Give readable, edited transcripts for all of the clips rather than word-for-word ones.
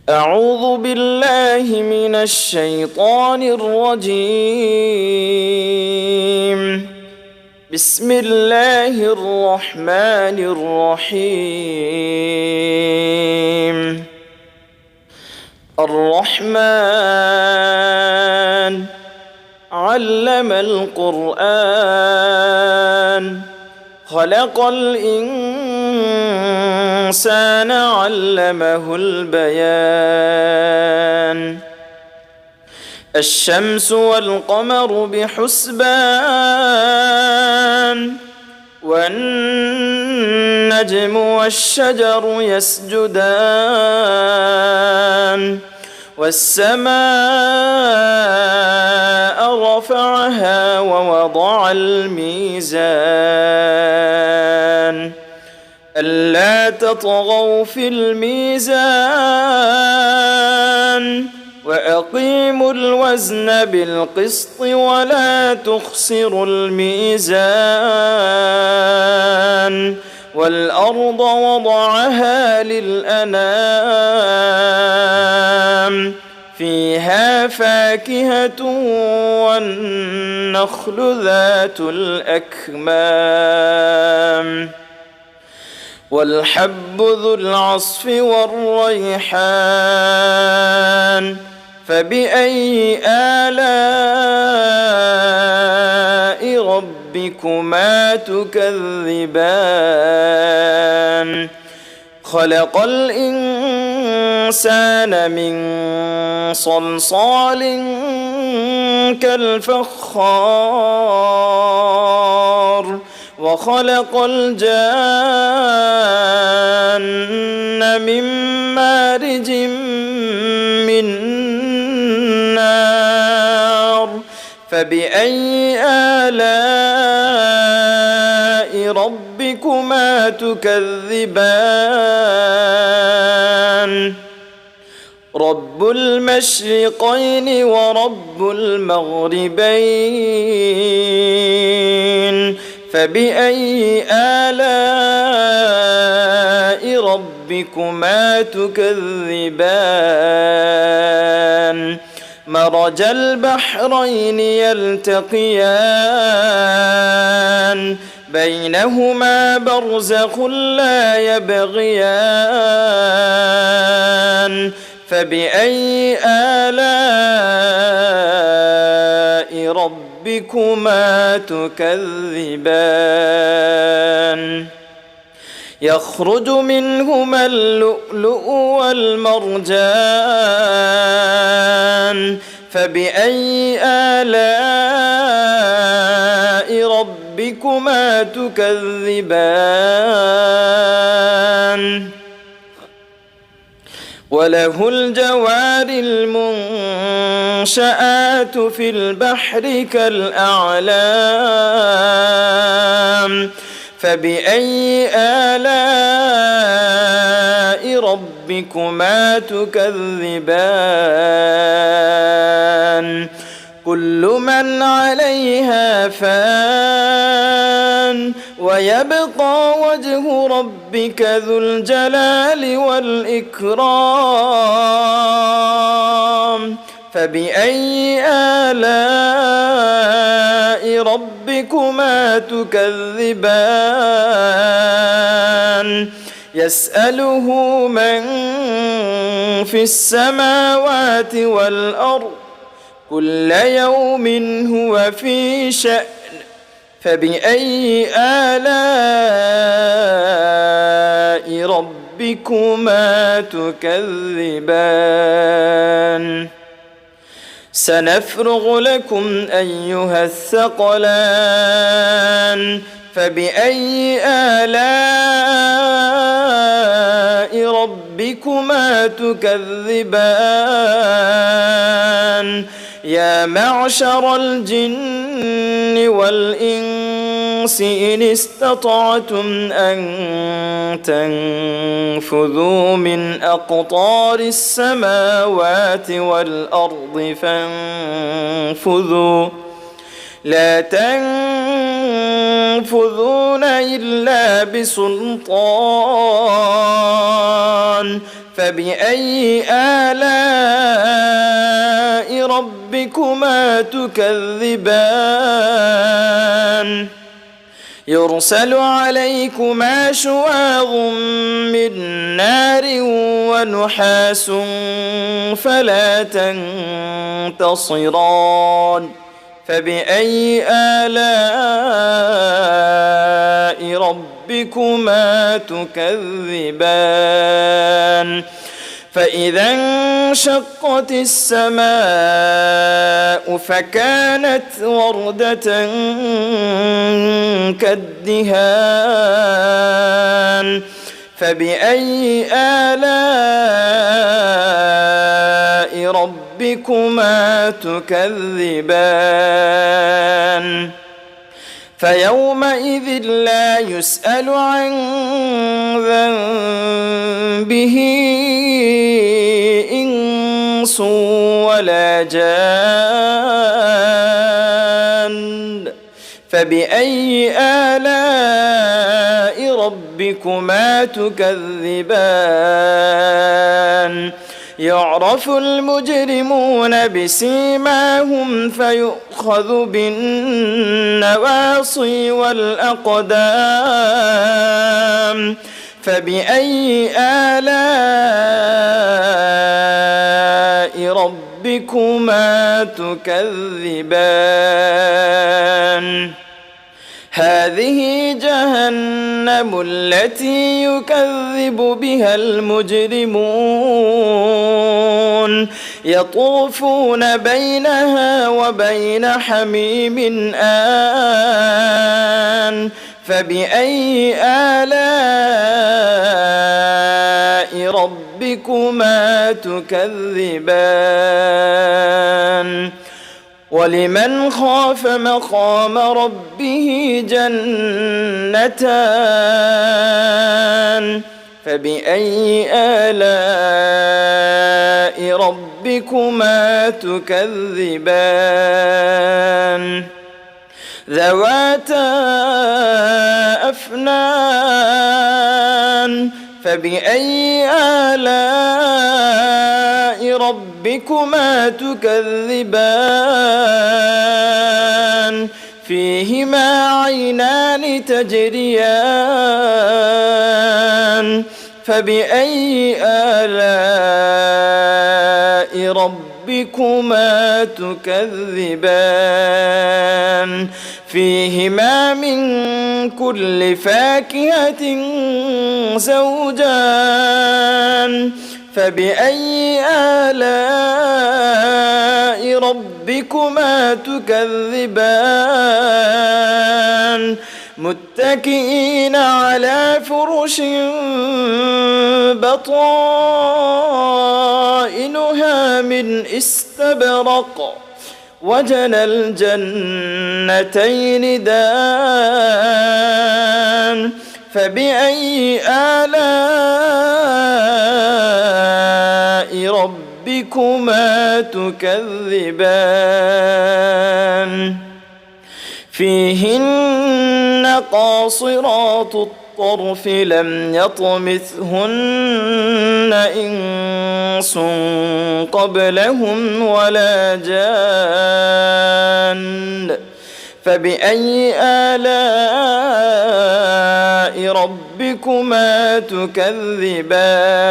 أعوذ بالله من الشيطان الرجيم. بسم الله الرحمن الرحيم. الرحمن علم القرآن خلق الإنسان علمه البيان. الشمس والقمر بحسبان والنجم والشجر يسجدان والسماء رفعها ووضع الميزان ألا تطغوا في الميزان وأقيموا الوزن بالقسط ولا تخسروا الميزان والأرض وضعها للأنام فيها فاكهة والنخل ذات الأكمام والحب ذو العصف والريحان فبأي آلاء ربكما تكذبان خلق الإنسان من صلصال كالفخار وخلق الجان من مارج من نار فبأي آلاء ربكما تكذبان رب المشرقين ورب المغربين فبأي آلاء ربكما تكذبان مرج البحرين يلتقيان بينهما برزخ لا يبغيان فبأي آلاء ربكما تكذبان يخرج منهما اللؤلؤ والمرجان فبأي آلاء ربكما تكذبان وله الجوار المنشآت في البحر كالأعلام فبأي آلاء ربكما تكذبان كل من عليها فان ويبقى وجه ربك ذو الجلال والإكرام فبأي آلاء ربكما تكذبان يسأله من في السماوات والأرض كل يوم هو في شأن فبأي آلاء ربكما تكذبان سنفرغ لكم أيها الثقلان فبأي آلاء ربكما تكذبان يا معشر الجن والإنس إن استطعتم أن تنفذوا من أقطار السماوات والأرض فانفذوا لا تنفذون إلا بسلطان فبأي آلاء ربكما تكذبان يرسل عليكما شواظ من نار ونحاس فلا تنتصران فبأي آلاء ربكما تكذبان فإذا انشقت السماء فكانت وردة كالدهان فبأي آلاء ربكما تكذبان فيومئذ لا يسأل عن ذنبه إنس ولا جان فبأي آلاء ربكما تكذبان يعرف المجرمون بسيماهم فيؤخذ بالنواصي والأقدام فبأي آلاء ربكما تكذبان هذه جهنم التي يكذب بها المجرمون يطوفون بينها وبين حميم آن فبأي آلاء ربكما تكذبان ولمن خاف مقام ربه جنتان فبأي آلاء ربكما تكذبان ذواتا أفنان فبأي آلاء ربكما تكذبان فيهما عينان تجريان فبأي آلاء ربكما تكذبان فيهما من كل فاكهة زوجان فبأي آلاء ربكما تكذبان متكئين على فرش بطائنها من استبرق وجنى الجنتين دان فبأي آلاء ربكما تكذبان فيهن قاصرات الطرف لم يطمثهن إنس قبلهم ولا جان فبأي آلاء ربكما تكذبان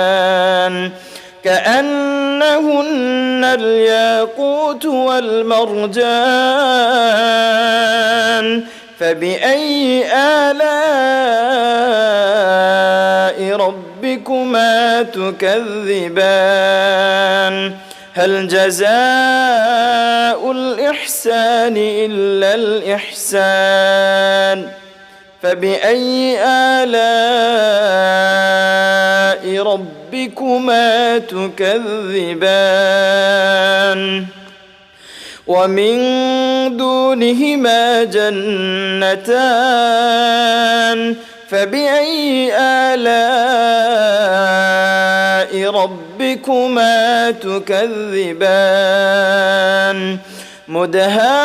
كأنهن الياقوت والمرجان فبأي آلاء ربكما تكذبان هل جزاء الإحسان إلا الإحسان فبأي آلاء ربكما تكذبان ومن دونهما جنتان فبأي آلاء ربكما تكذبان مدهامتان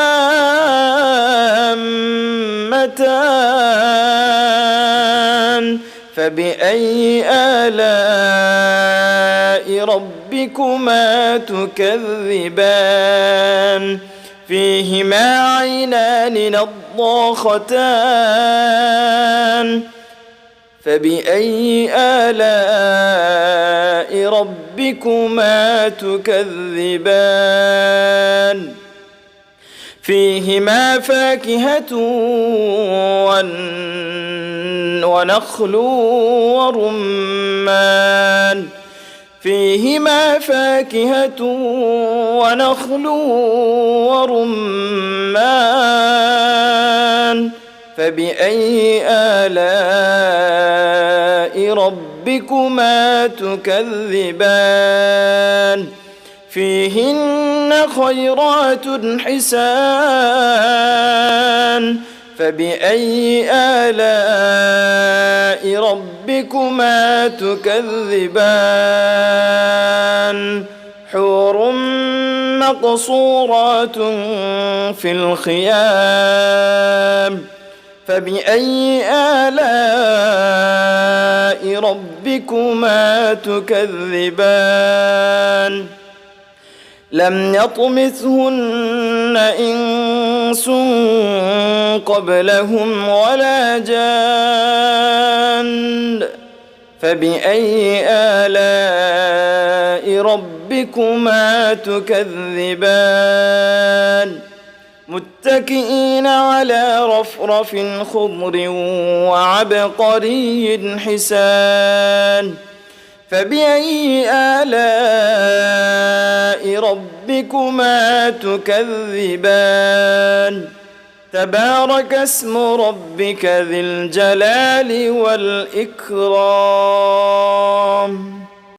فبأي آلاء ربكما تكذبان فيهما عينان نضاختان فبأي آلاء ربكما تكذبان فيهما فاكهة ونخل ورمان فيهما فاكهة ونخل ورمان فبأي آلاء ربكما تكذبان فيهن خيرات حسان فبأي آلاء ربكما تكذبان حور مقصورات في الخيام فبأي آلاء ربكما تكذبان لم يطمثهن إنس قبلهم ولا جان فبأي آلاء ربكما تكذبان متكئين على رفرف خضر وعبقري حسان فبأي آلاء ربكما تكذبان تبارك اسم ربك ذي الجلال والإكرام